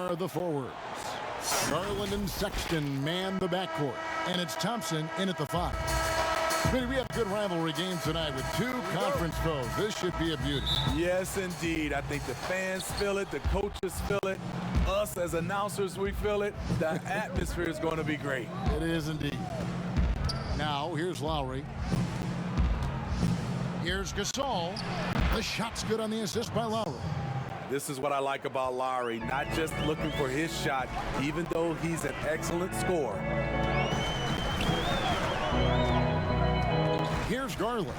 are the forwards. Garland and Sexton man the backcourt. And it's Thompson in at the 5. We have a good rivalry game tonight with two conference foes. This should be a beauty. Yes, indeed. I think the fans feel it. The coaches feel it. Us as announcers, we feel it. The atmosphere is going to be great. It is indeed. Now, here's Lowry. Here's Gasol. The shot's good on the assist by Lowry. This is what I like about Lowry. Not just looking for his shot, even though he's an excellent scorer. Here's Garland.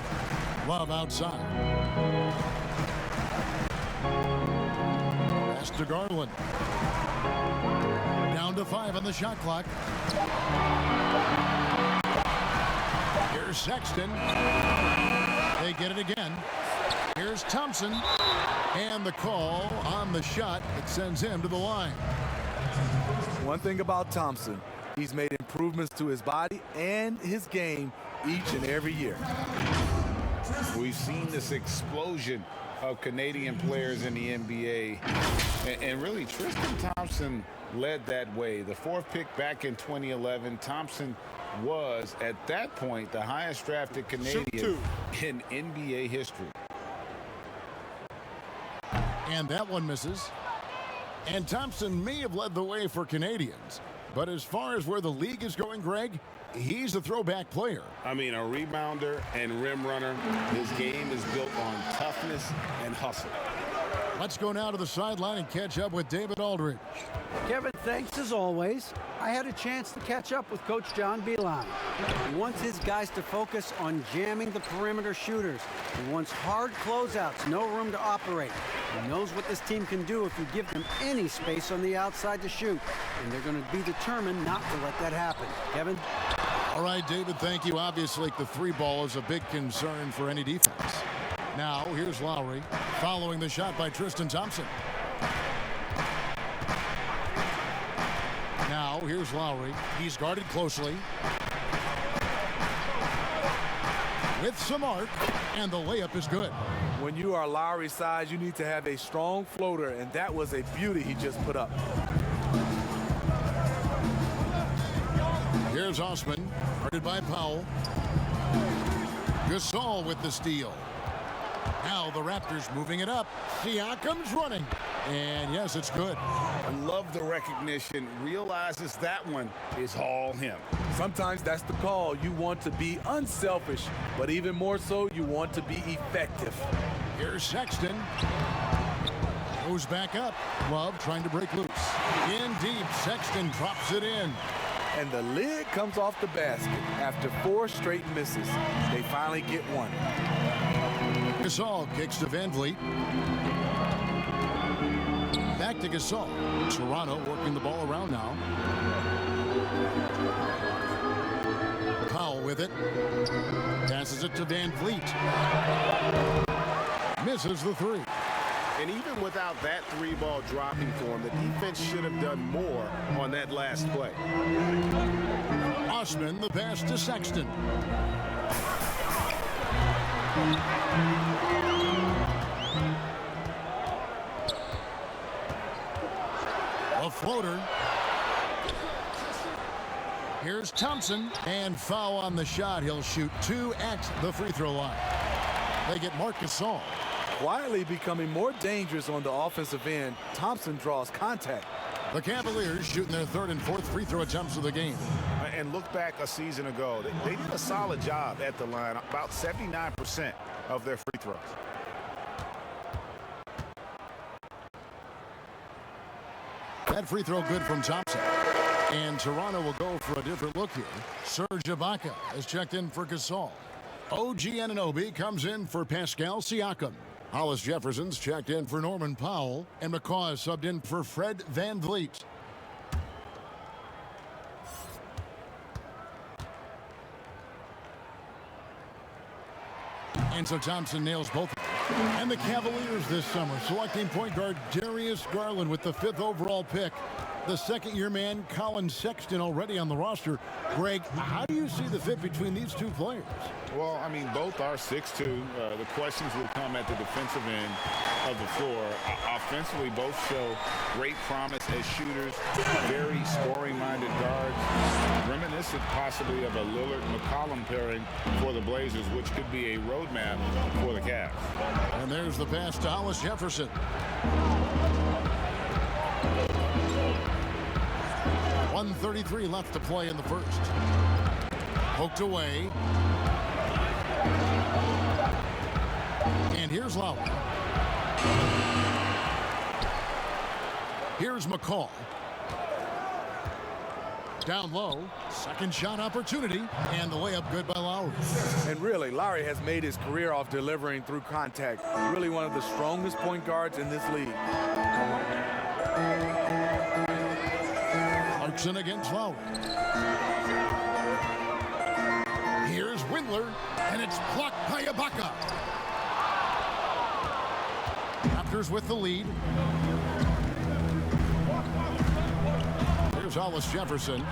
Love outside. Pass to Garland. Down to 5 on the shot clock. Here's Sexton. They get it again. Here's Thompson. And the call on the shot that sends him to the line. One thing about Thompson, he's made improvements to his body and his game each and every year. We've seen this explosion of Canadian players in the NBA. And really, Tristan Thompson led that way. The 4th pick back in 2011, Thompson was, at that point, the highest drafted Canadian in NBA history. And that one misses. And Thompson may have led the way for Canadians. But as far as where the league is going, Greg, he's a throwback player. I mean, a rebounder and rim runner. His game is built on toughness and hustle. Let's go now to the sideline and catch up with David Aldridge. Kevin, thanks as always. I had a chance to catch up with Coach John Beilein. He wants his guys to focus on jamming the perimeter shooters. He wants hard closeouts, no room to operate. He knows what this team can do if you give them any space on the outside to shoot. And they're going to be determined not to let that happen. Kevin? All right, David, thank you. Obviously, the 3 ball is a big concern for any defense. Now, here's Lowry, following the shot by Tristan Thompson. Now, here's Lowry. He's guarded closely. With some arc, and the layup is good. When you are Lowry's size, you need to have a strong floater, and that was a beauty he just put up. Here's Osman, guarded by Powell. Gasol with the steal. Now the Raptors moving it up. Siakam's running. And yes, it's good. I love the recognition. Realizes that one is all him. Sometimes that's the call. You want to be unselfish, but even more so, you want to be effective. Here's Sexton. Goes back up. Love trying to break loose. In deep, Sexton drops it in. And the lid comes off the basket. After 4 straight misses, they finally get one. Gasol kicks to Van Vliet. Back to Gasol. Toronto working the ball around now. Powell with it. Passes it to Van Vliet. Misses the 3. And even without that 3-ball dropping for him, the defense should have done more on that last play. Osman, the pass to Sexton. A floater. Here's Thompson, and foul on the shot. He'll shoot 2 at the free throw line. They get Marc Gasol. Quietly becoming more dangerous on the offensive end, Thompson draws contact. The Cavaliers shooting their 3rd and 4th free throw attempts of the game. And look back a season ago. They did a solid job at the line, about 79% of their free throws. That free throw good from Thompson. And Toronto will go for a different look here. Serge Ibaka has checked in for Gasol. OG Anunoby comes in for Pascal Siakam. Hollis Jefferson's checked in for Norman Powell. And McCaw is subbed in for Fred Van Vliet. And so Thompson nails both. And the Cavaliers this summer selecting point guard Darius Garland with the 5th overall pick. The 2nd-year man Colin Sexton already on the roster. Greg, how do you see the fit between these 2 players? Well, I mean, both are 6'2". The questions will come at the defensive end of the floor. Offensively, both show great promise as shooters, very scoring-minded guards, reminiscent possibly of a Lillard-McCollum pairing for the Blazers, which could be a roadmap for the Cavs. And there's the pass to Hollis Jefferson. 1:33 left to play in the first. Poked away. And here's Lowry. Here's McCall. Down low. Second shot opportunity. And the layup good by Lowry. And really, Lowry has made his career off delivering through contact. Really one of the strongest point guards in this league. Clarkson against Lowry. Here's Windler, and it's blocked by Ibaka. Raptors with the lead. Here's Hollis Jefferson.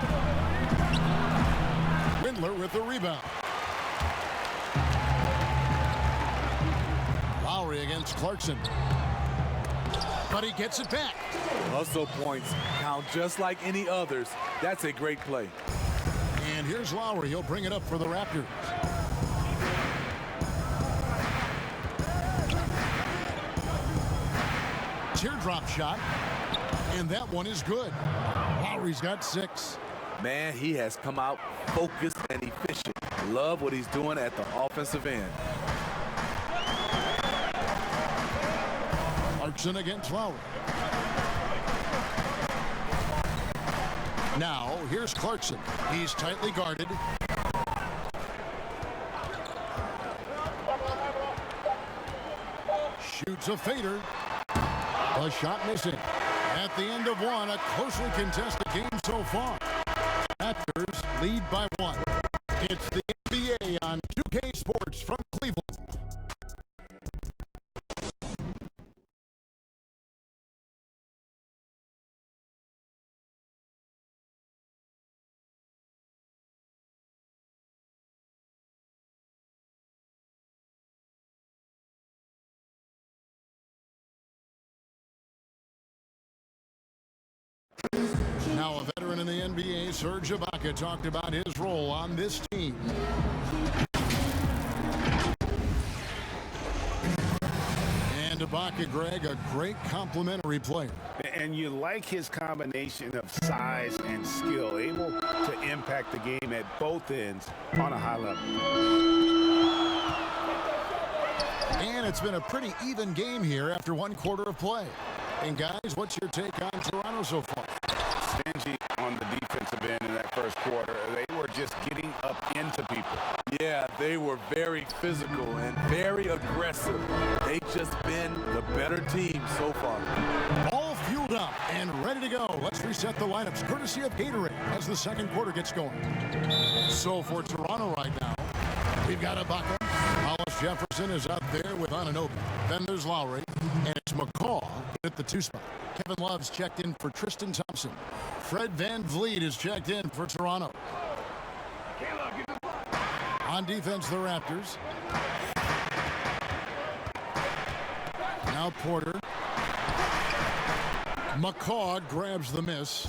Windler with the rebound. Lowry against Clarkson. But he gets it back. Hustle points count just like any others. That's a great play. And here's Lowry. He'll bring it up for the Raptors. Teardrop shot. And that one is good. Lowry's got 6. Man, he has come out focused and efficient. Love what he's doing at the offensive end. Clarkson against Lowry. Now, here's Clarkson. He's tightly guarded. Shoots a fader. A shot missing. At the end of one, a closely contested game so far. Raptors lead by 1. It's the NBA on 2K Sports from Cleveland. Now a veteran in the NBA, Serge Ibaka, talked about his role on this team. And Ibaka, Greg, a great complimentary player. And you like his combination of size and skill, able to impact the game at both ends on a high level. And it's been a pretty even game here after 1 quarter of play. And guys, what's your take on Toronto so far? Stingy on the defensive end in that first quarter. They were just getting up into people. Yeah, they were very physical and very aggressive. They've just been the better team so far. All fueled up and ready to go. Let's reset the lineups courtesy of Gatorade as the second quarter gets going. So for Toronto right now, we've got Ibaka. Hollis Jefferson is out there with Anunoby. Then there's Lowry, and it's McCall at the 2 spot. Kevin Love's checked in for Tristan Thompson. Fred VanVleet is checked in for Toronto. On defense, the Raptors. Now Porter. McCaw grabs the miss.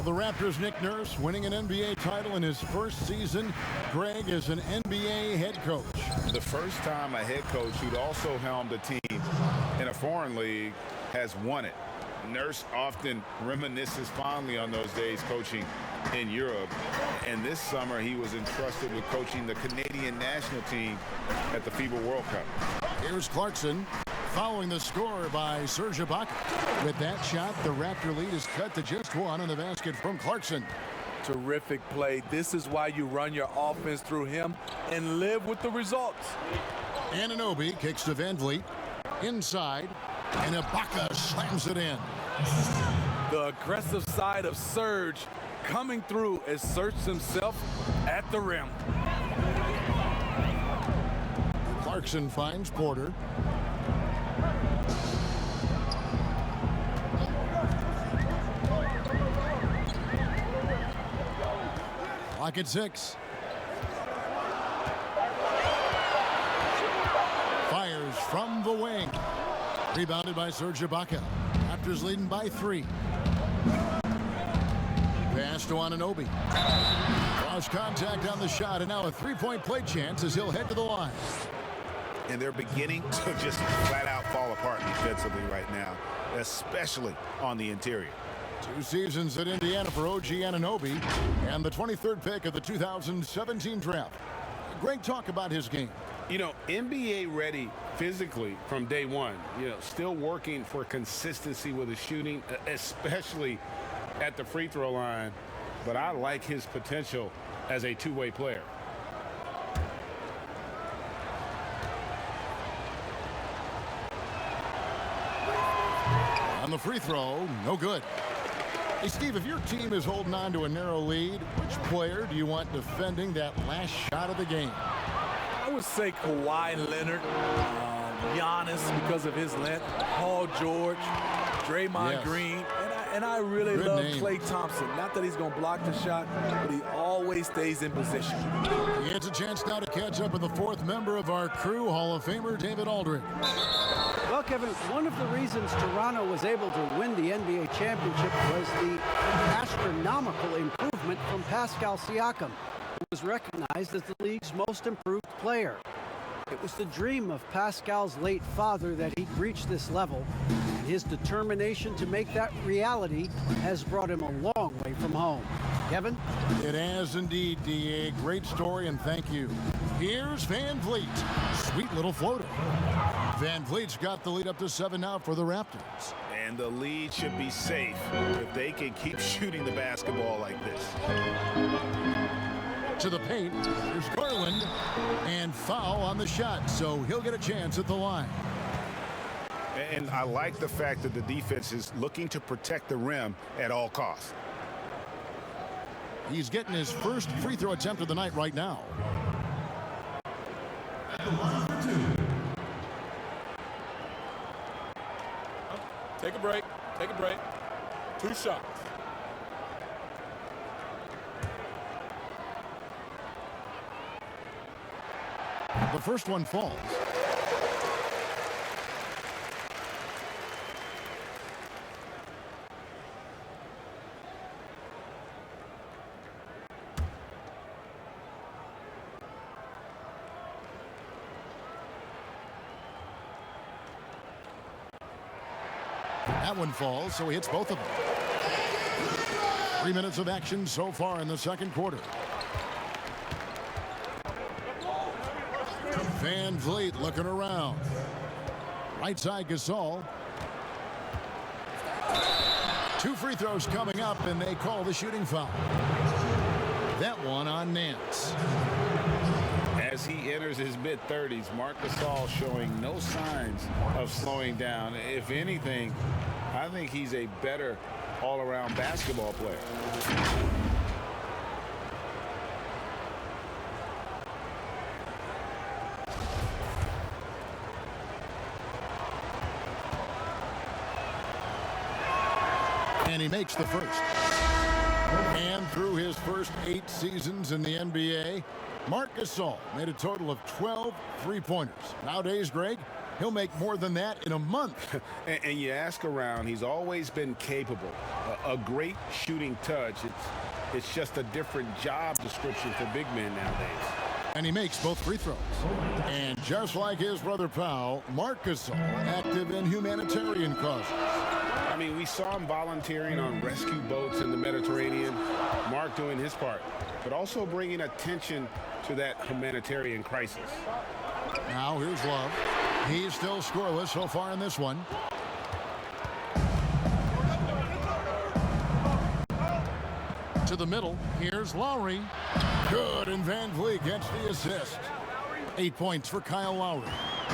The Raptors' Nick Nurse winning an NBA title in his first season. Greg is an NBA head coach. The first time a head coach who'd also helmed a team in a foreign league has won it. Nurse often reminisces fondly on those days coaching in Europe. And this summer he was entrusted with coaching the Canadian national team at the FIBA World Cup. Here's Clarkson following the score by Serge Ibaka. With that shot, the Raptor lead is cut to just 1 on the basket from Clarkson. Terrific play. This is why you run your offense through him and live with the results. Anunoby kicks to VanVleet. Inside, and Ibaka slams it in. The aggressive side of Serge coming through asserts himself at the rim. Clarkson finds Porter. Clock at 6. Fires from the wing. Rebounded by Serge Ibaka. Raptors leading by 3. Pass to Anunoby. Lost contact on the shot, and now a three-point play chance as he'll head to the line. And they're beginning to just flat out fall apart defensively right now, especially on the interior. 2 seasons at Indiana for OG Anunoby and the 23rd pick of the 2017 draft. Great talk about his game. You know, NBA ready physically from day one. You know, still working for consistency with his shooting, especially at the free throw line. But I like his potential as a two-way player. On the free throw, no good. Hey, Steve, if your team is holding on to a narrow lead, which player do you want defending that last shot of the game? I would say Kawhi Leonard, Giannis because of his length, Paul George, Draymond Green, and I really love Klay Thompson. Not that he's going to block the shot, but he always stays in position. He gets a chance now to catch up with the 4th member of our crew, Hall of Famer David Aldridge. Well, Kevin, one of the reasons Toronto was able to win the NBA championship was the astronomical improvement from Pascal Siakam, who was recognized as the league's most improved player. It was the dream of Pascal's late father that he'd reach this level, and his determination to make that reality has brought him a long way from home. Kevin? It has indeed, D.A. Great story, and thank you. Here's Van Vliet. Sweet little floater. Van Vliet's got the lead up to 7 now for the Raptors. And the lead should be safe if they can keep shooting the basketball like this. To the paint, there's Garland, and foul on the shot, so he'll get a chance at the line. And I like the fact that the defense is looking to protect the rim at all costs. He's getting his first free throw attempt of the night right now. Take a break. Take a break. 2 shots. The first one falls. That one falls, so he hits both of them. 3 minutes of action so far in the second quarter. Van Vliet looking around. Right side Gasol. 2 free throws coming up, and they call the shooting foul. That one on Nance. As he enters his mid-30s, Marc Gasol showing no signs of slowing down. If anything, I think he's a better all-around basketball player. And he makes the first. And through his first 8 seasons in the NBA, Marc Gasol made a total of 12 three-pointers. Nowadays, Greg, he'll make more than that in a month. and you ask around, he's always been capable. A great shooting touch. It's just a different job description for big men nowadays. And he makes both free throws. And just like his brother Powell, Marc Gasol active in humanitarian causes. I mean, we saw him volunteering on rescue boats in the Mediterranean. Marc doing his part, but also bringing attention to that humanitarian crisis. Now here's Love. He's still scoreless so far in this one. To the middle, here's Lowry. Good, and Van Vliet gets the assist. 8 points for Kyle Lowry.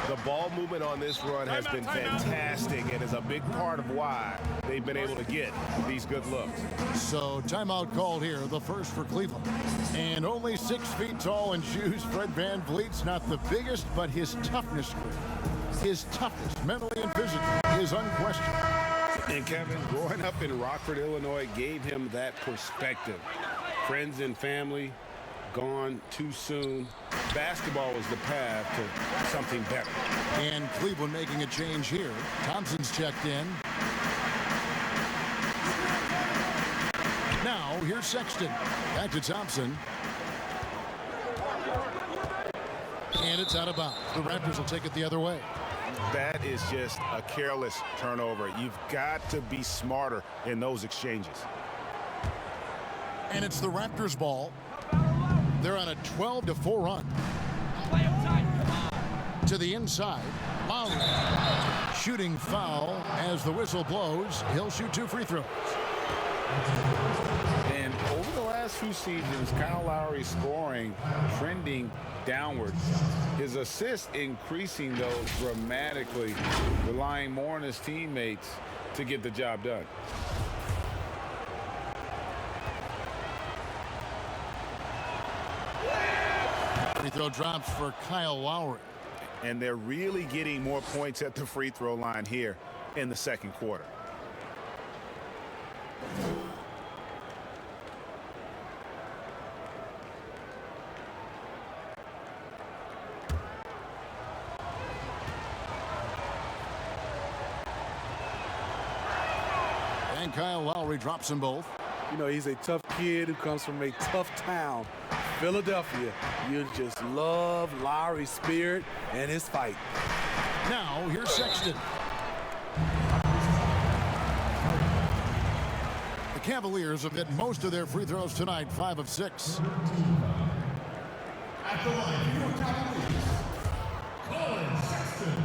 The ball movement on this run has been fantastic and is a big part of why they've been able to get these good looks. So timeout called here, the first for Cleveland. And only 6 feet tall in shoes, Fred Van Vliet's not the biggest, but his toughness, his toughness, mentally and physically, is unquestioned. And Kevin, growing up in Rockford, Illinois, gave him that perspective. Friends and family, gone too soon. Basketball was the path to something better. And Cleveland making a change here. Thompson's checked in. Now, here's Sexton. Back to Thompson. And it's out of bounds. The Raptors will take it the other way. That is just a careless turnover. You've got to be smarter in those exchanges. And it's the Raptors' ball. They're on a 12-4 run. To the inside. Lowry. Shooting foul as the whistle blows. He'll shoot 2 free throws. And over the last few seasons, Kyle Lowry's scoring trending downward. His assists increasing, though, dramatically, relying more on his teammates to get the job done. Free throw drops for Kyle Lowry. And they're really getting more points at the free throw line here in the second quarter. And Kyle Lowry drops them both. You know, he's a tough kid who comes from a tough town, Philadelphia. You just love Lowry's spirit and his fight. Now, here's Sexton. The Cavaliers have hit most of their free throws tonight, 5 of 6. At the line, for your Cavaliers, Colin Sexton.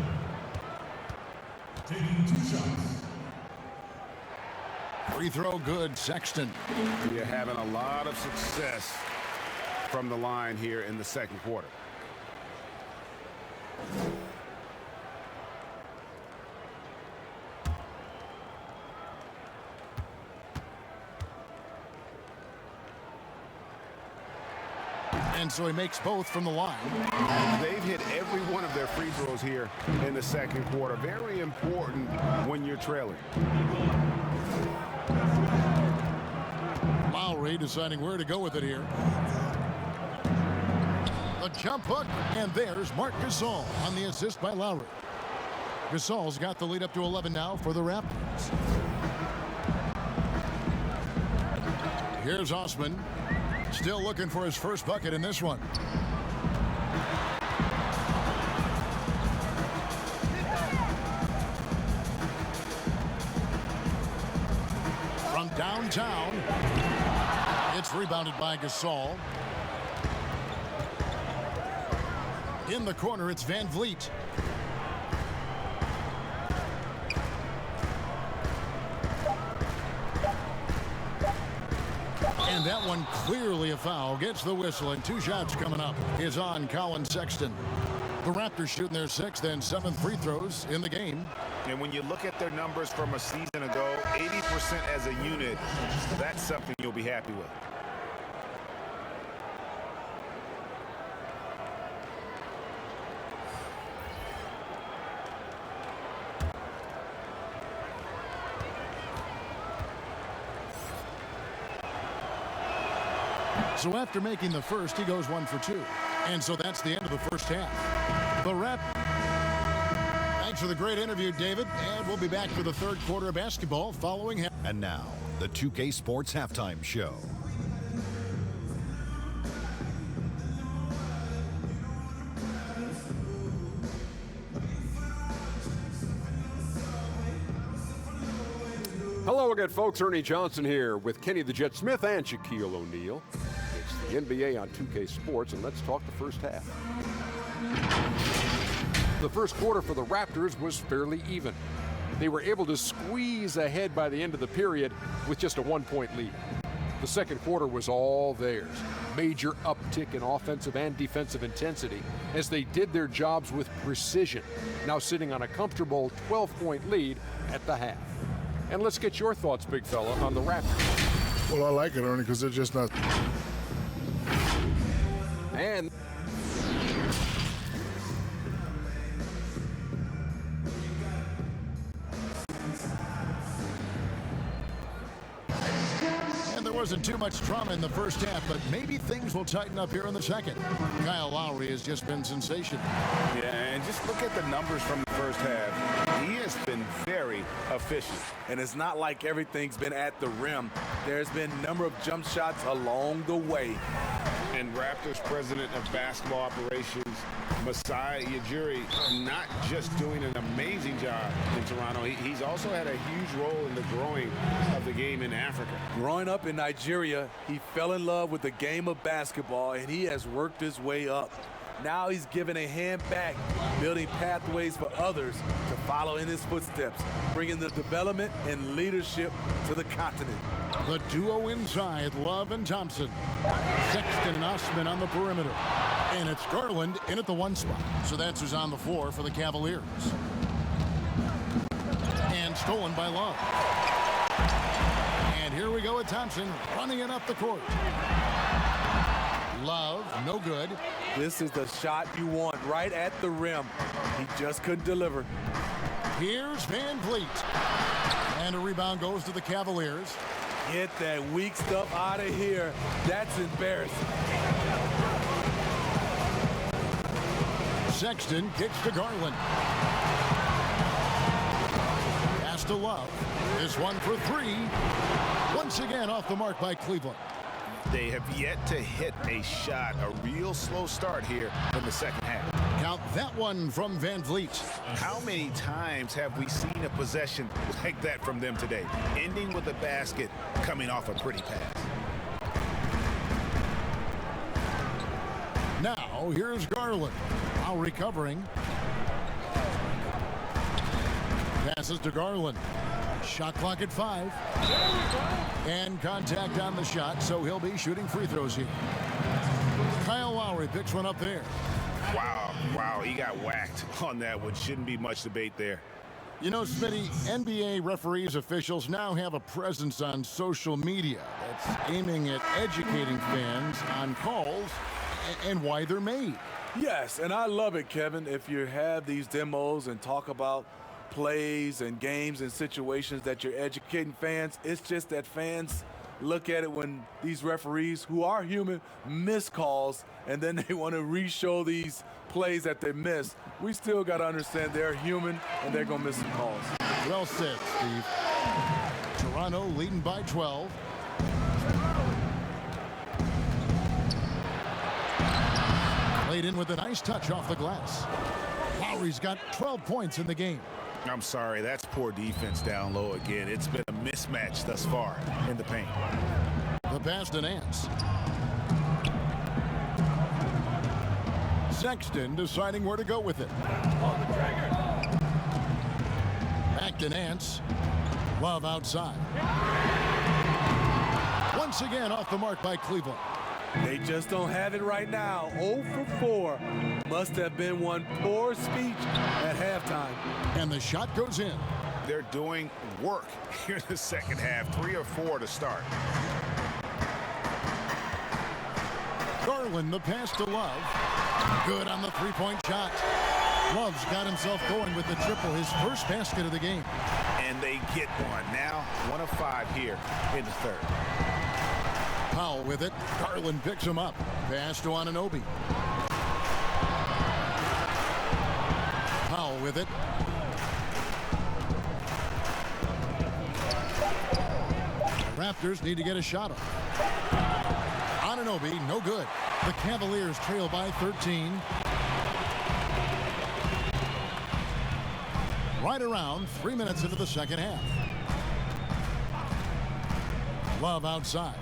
Taking 2 shots. Free throw good, Sexton. You're having a lot of success from the line here in the second quarter. And so he makes both from the line. They've hit every one of their free throws here in the second quarter. Very important when you're trailing. Lowry deciding where to go with it here. A jump hook, and there's Marc Gasol on the assist by Lowry. Gasol's got the lead up to 11 now for the Raptors. Here's Osman. Still looking for his first bucket in this one. From downtown, it's rebounded by Gasol. In the corner, it's Van Vliet. And that one clearly a foul. Gets the whistle, and 2 shots coming up is on Colin Sexton. The Raptors shooting their 6th and 7th free throws in the game. And when you look at their numbers from a season ago, 80% as a unit, that's something you'll be happy with. So after making the first, he goes 1 for 2. And so that's the end of the first half. The Thanks for the great interview, David. And we'll be back for the third quarter of basketball following him. And now, the 2K Sports Halftime Show. Hello again, folks. Ernie Johnson here with Kenny the Jet Smith and Shaquille O'Neal. It's the NBA on 2K Sports, and let's talk the first half. The first quarter for the Raptors was fairly even. They were able to squeeze ahead by the end of the period with just a 1-point lead. The second quarter was all theirs. Major uptick in offensive and defensive intensity as they did their jobs with precision, now sitting on a comfortable 12-point lead at the half. And let's get your thoughts, big fella, on the Raptors. Well, I like it, Ernie, because they're just not. And wasn't too much drama in the first half, but maybe things will tighten up here in the second. Kyle Lowry has just been sensational. Yeah, and just look at the numbers from the first half. He has been very efficient. And it's not like everything's been at the rim. There's been a number of jump shots along the way. And Raptors president of basketball operations, Masai Ujiri, not just doing an amazing job in Toronto, he's also had a huge role in the growing of the game in Africa. Growing up in Nigeria, he fell in love with the game of basketball, and he has worked his way up. Now he's given a hand back, building pathways for others to follow in his footsteps, bringing the development and leadership to the continent. The duo inside, Love and Thompson. Sexton and Osman on the perimeter. And it's Garland in at the 1 spot. So that's who's on the floor for the Cavaliers. And stolen by Love. And here we go with Thompson running it up the court. Love, no good. This is the shot you want right at the rim. He just couldn't deliver. Here's Van Vliet. And a rebound goes to the Cavaliers. Get that weak stuff out of here. That's embarrassing. Sexton kicks to Garland. Pass to Love. This one for 3. Once again off the mark by Cleveland. They have yet to hit a shot, a real slow start here in the second half. Count that one from Van Vliet. How many times have we seen a possession like that from them today, ending with a basket coming off a pretty pass? Now, here's Garland. Now recovering. Passes to Garland. Shot clock at 5. And contact on the shot, so he'll be shooting free throws here. Kyle Lowry picks one up there. Wow, he got whacked on that one. Shouldn't be much debate there. You know, Smitty, NBA referees, officials now have a presence on social media that's aiming at educating fans on calls and why they're made. Yes, and I love it, Kevin. If you have these demos and talk about plays and games and situations that you're educating fans, it's just that fans look at it when these referees, who are human, miss calls, and then they want to re-show these plays that they missed. We still got to understand they're human and they're going to miss some calls. Well said, Steve. Toronto leading by 12. Played in with a nice touch off the glass. Lowry's got 12 points in the game. I'm sorry, that's poor defense down low again. It's been a mismatch thus far in the paint. The pass to Nance. Sexton deciding where to go with it. Back to Nance. Love outside. Once again off the mark by Cleveland. They just don't have it right now. 0 for 4. Must have been one poor speech at halftime. And the shot goes in. They're doing work here in the second half. 3 or 4 to start. Garland, the pass to Love. Good on the three-point shot. Love's got himself going with the triple, his first basket of the game. And they get one. Now 1 of 5 here in the third. Powell with it. Garland picks him up. Pass to Anunoby. Powell with it. The Raptors need to get a shot off. Anunoby, no good. The Cavaliers trail by 13. Right around 3 minutes into the second half. Love outside.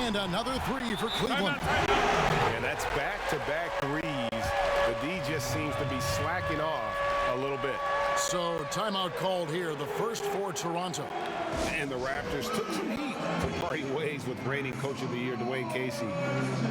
And another 3 for Cleveland. And that's back-to-back threes. The D just seems to be slacking off a little bit. So timeout called here, the first for Toronto. And the Raptors took some heat for parting ways with reigning Coach of the Year, Dwayne Casey.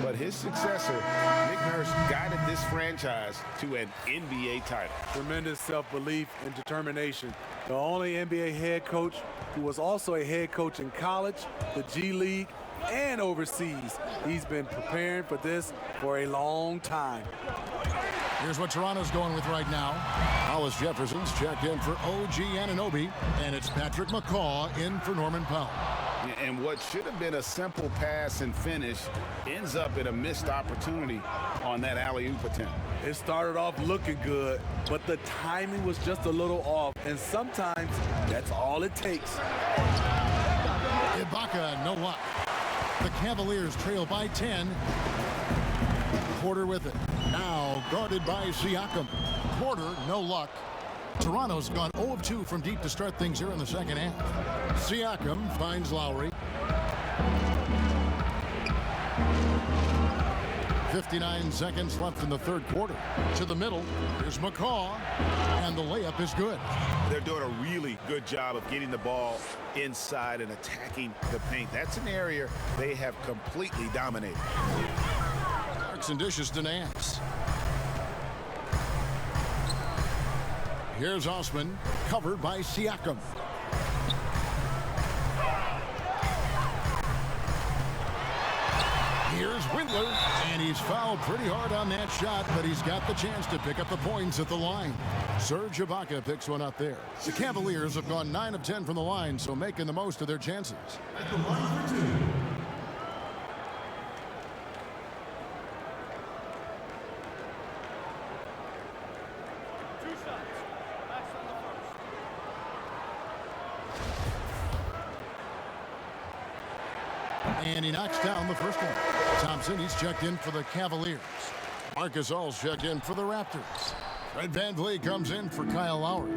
But his successor, Nick Nurse, guided this franchise to an NBA title. Tremendous self-belief and determination. The only NBA head coach who was also a head coach in college, the G League, and overseas. He's been preparing for this for a long time. Here's what Toronto's going with right now. Hollis Jefferson's checked in for OG Anunoby, and it's Patrick McCaw in for Norman Powell. And what should have been a simple pass and finish ends up in a missed opportunity on that alley-oop attempt. It started off looking good, but the timing was just a little off, and sometimes that's all it takes. Ibaka, no luck. The Cavaliers trail by 10. Porter with it. Now guarded by Siakam. Porter, no luck. Toronto's gone 0 of 2 from deep to start things here in the second half. Siakam finds Lowry. 59 seconds left in the third quarter. To the middle, here's McCaw, and the layup is good. They're doing a really good job of getting the ball inside and attacking the paint. That's an area they have completely dominated. Clarkson dishes to Nance. Here's Osman, covered by Siakam. Here's Windler, and he's fouled pretty hard on that shot, but he's got the chance to pick up the points at the line. Serge Ibaka picks one up there. The Cavaliers have gone 9 of 10 from the line, so making the most of their chances. At the line for 2. And he knocks down the first one. Thompson, he's checked in for the Cavaliers. Marcus All's checked in for the Raptors. Fred VanVleet comes in for Kyle Lowry.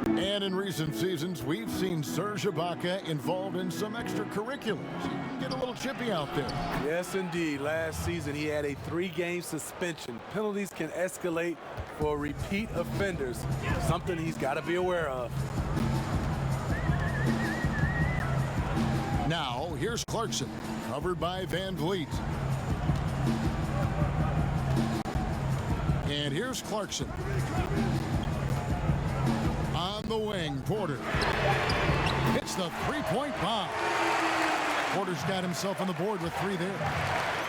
And in recent seasons, we've seen Serge Ibaka involved in some extracurriculars. He can get a little chippy out there. Yes, indeed. Last season, he had a 3-game suspension. Penalties can escalate for repeat offenders, something he's got to be aware of. Now, here's Clarkson, covered by VanVleet. And here's Clarkson. On the wing, Porter. Hits the three-point bomb. Porter's got himself on the board with 3 there.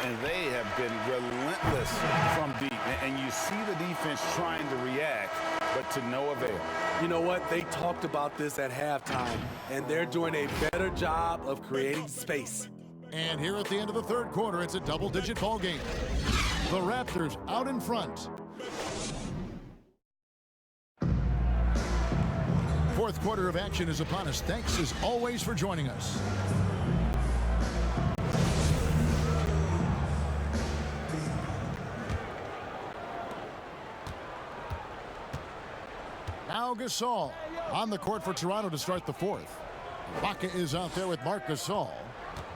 And they have been relentless from deep. And you see the defense trying to react, but to no avail. You know what? They talked about this at halftime, and they're doing a better job of creating space. And here at the end of the third quarter, it's a double-digit ball game. The Raptors out in front. Fourth quarter of action is upon us. Thanks as always for joining us. Now Gasol on the court for Toronto to start the fourth. Ibaka is out there with Marc Gasol.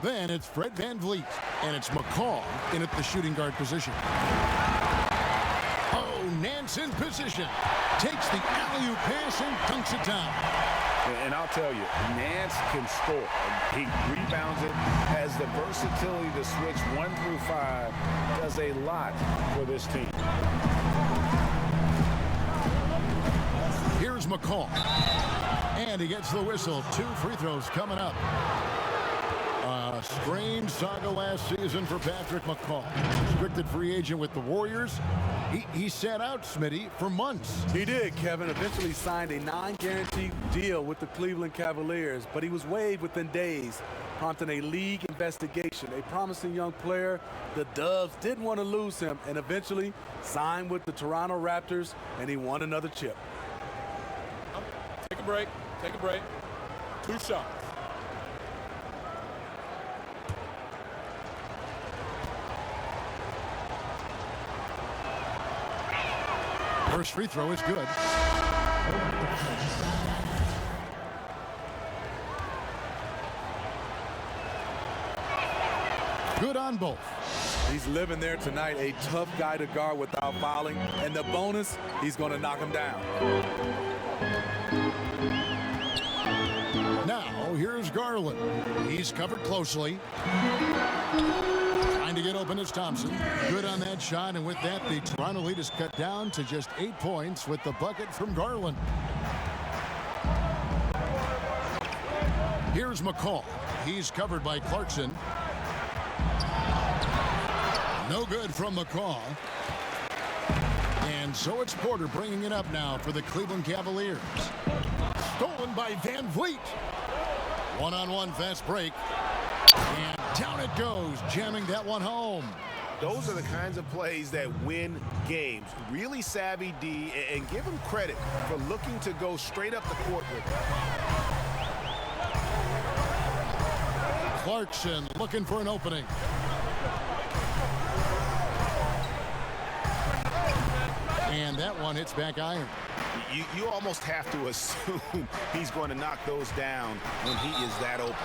Then it's Fred VanVleet, and it's McCaw in at the shooting guard position. Oh, Nance in position. Takes the alley-oop pass and dunks it down. And I'll tell you, Nance can score. He rebounds it, has the versatility to switch 1 through 5, does a lot for this team. Here's McCaw. And he gets the whistle. 2 free throws coming up. A strange saga last season for Patrick McCaw. Restricted free agent with the Warriors. He sat out, Smitty, for months. He did, Kevin. Eventually signed a non-guaranteed deal with the Cleveland Cavaliers, but he was waived within days, prompting a league investigation. A promising young player, the Dubs didn't want to lose him, and eventually signed with the Toronto Raptors, and he won another chip. Take a break. Take a break. 2 shots. First free throw is good. Good on both. He's living there tonight, a tough guy to guard without fouling, and the bonus, he's going to knock him down. Now, here's Garland. He's covered closely. Trying to get open is Thompson. Good on that shot, and with that, the Toronto lead is cut down to just 8 points with the bucket from Garland. Here's McCaw. He's covered by Clarkson. No good from McCaw. And so it's Porter bringing it up now for the Cleveland Cavaliers. Stolen by VanVleet. One-on-one fast break. And down it goes, jamming that one home. Those are the kinds of plays that win games. Really savvy D, and give him credit for looking to go straight up the court with it. Clarkson looking for an opening. And that one hits back iron. You almost have to assume he's going to knock those down when he is that open.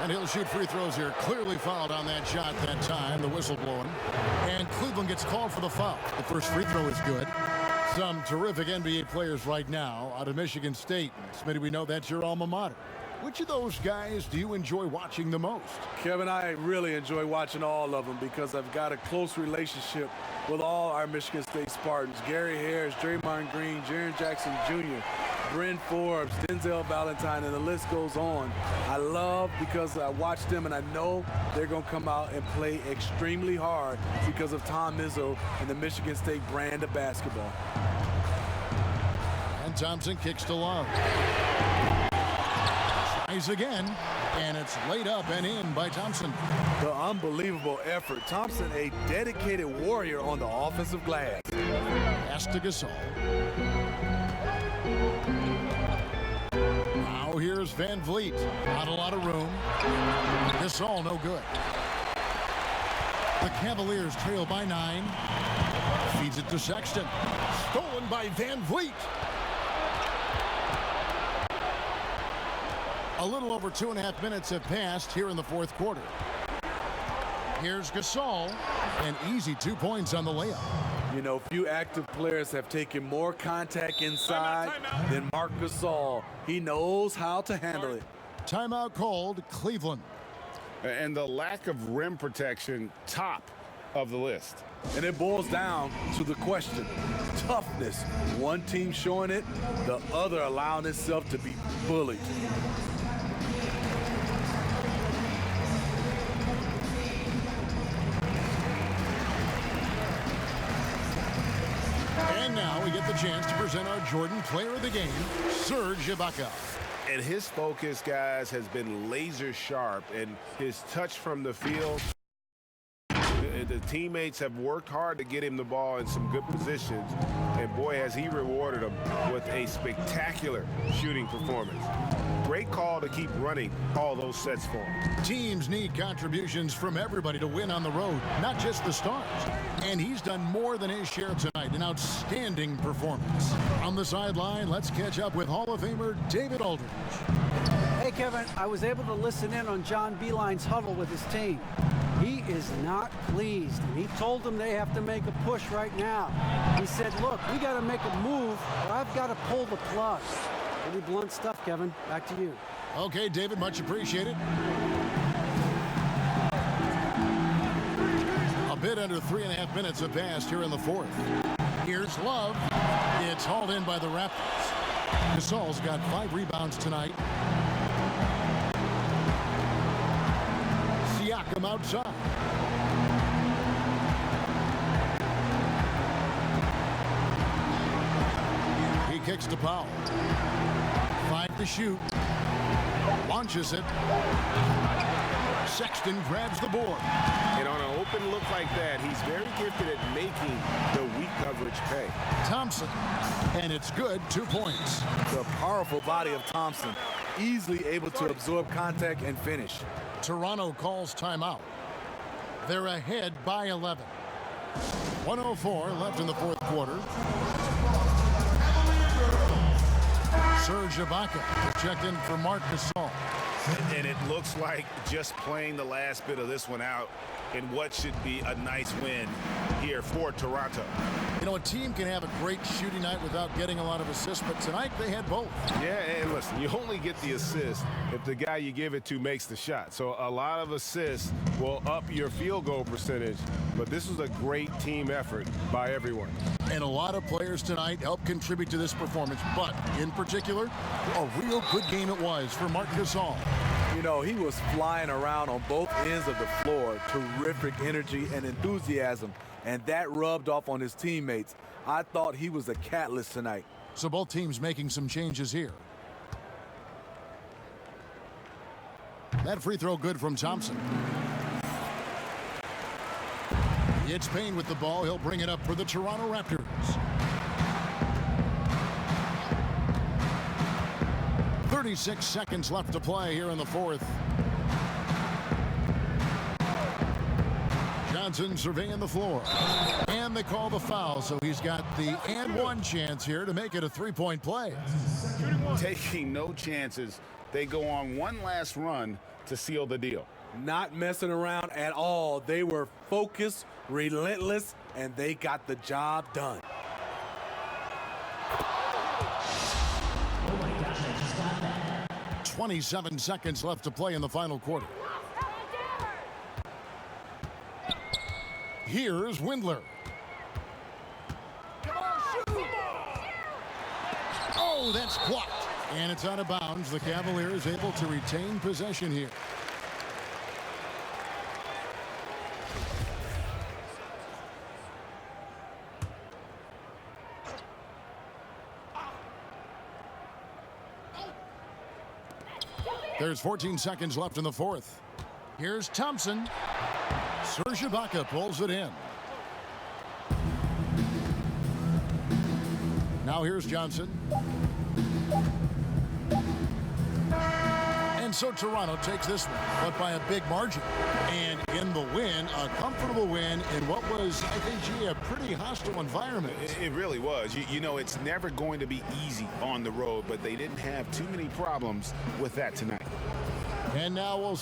And he'll shoot free throws here. Clearly fouled on that shot that time. The whistle blowing. And Cleveland gets called for the foul. The first free throw is good. Some terrific NBA players right now out of Michigan State. Smitty, we know that's your alma mater. Which of those guys do you enjoy watching the most? Kevin, I really enjoy watching all of them because I've got a close relationship with all our Michigan State Spartans. Gary Harris, Draymond Green, Jaren Jackson Jr., Bryn Forbes, Denzel Valentine, and the list goes on. I love because I watch them and I know they're going to come out and play extremely hard because of Tom Izzo and the Michigan State brand of basketball. And Thompson kicks to Love. Tries again, and it's laid up and in by Thompson. The unbelievable effort. Thompson, a dedicated warrior on the offensive glass. Pass to Gasol. Now here's Van Vliet. Not a lot of room. Gasol no good. The Cavaliers trail by 9. Feeds it to Sexton. Stolen by Van Vliet. A little over 2.5 minutes have passed here in the fourth quarter. Here's Gasol, and easy 2 points on the layup. You know, few active players have taken more contact inside than Marc Gasol. He knows how to handle it. Timeout called, Cleveland. And the lack of rim protection, top of the list. And it boils down to the question, toughness. One team showing it, the other allowing itself to be bullied. And now we get the chance to present our Jordan Player of the Game, Serge Ibaka. And his focus, guys, has been laser sharp, and his touch from the field. The teammates have worked hard to get him the ball in some good positions, and boy, has he rewarded them with a spectacular shooting performance. Great call to keep running all those sets for him. Teams need contributions from everybody to win on the road, not just the stars. And he's done more than his share tonight, an outstanding performance. On the sideline, let's catch up with Hall of Famer David Aldridge. Hey, Kevin, I was able to listen in on John Beilein's huddle with his team. He is not pleased, and he told them they have to make a push right now. He said, look, we got to make a move, or I've got to pull the plug. Pretty blunt stuff, Kevin. Back to you. Okay, David, much appreciated. A bit under 3.5 minutes have passed here in the fourth. Here's Love. It's hauled in by the Raptors. Gasol's got 5 rebounds tonight. Siakam outside. He kicks to Powell. 5 to shoot. Launches it. Sexton grabs the board. And on an open look like that, he's very gifted at making the weak coverage pay. Thompson. And it's good, 2 points. The powerful body of Thompson, easily able to absorb contact and finish. Toronto calls timeout. They're ahead by 11. 1:04 left in the fourth quarter. Serge Ibaka is checked in for Marc Gasol. And it looks like just playing the last bit of this one out in what should be a nice win here for Toronto. You know, a team can have a great shooting night without getting a lot of assists, but tonight they had both. Yeah, and listen, you only get the assist if the guy you give it to makes the shot. So a lot of assists will up your field goal percentage, but this was a great team effort by everyone. And a lot of players tonight helped contribute to this performance, but in particular, a real good game it was for Marc Gasol. You know, he was flying around on both ends of the floor. Terrific energy and enthusiasm, and that rubbed off on his teammates. I thought he was a catalyst tonight. So both teams making some changes here. That free throw good from Thompson. It's Payne with the ball. He'll bring it up for the Toronto Raptors. "36 seconds left to play here in the fourth. Johnson surveying the floor. And they call the foul, so he's got the and one chance here to make it a three-point play. Taking no chances. They go on one last run to seal the deal. Not messing around at all. They were focused, relentless, and they got the job done. 27 seconds left to play in the final quarter. Here's Windler. Oh, that's blocked. And it's out of bounds. The Cavaliers able to retain possession here. There's 14 seconds left in the fourth. Here's Thompson. Serge Ibaka pulls it in. Now here's Johnson. And so Toronto takes this one, but by a big margin. And in the win, a comfortable win in what was, I think, a pretty hostile environment. It really was. You know, it's never going to be easy on the road, but they didn't have too many problems with that tonight. And now we'll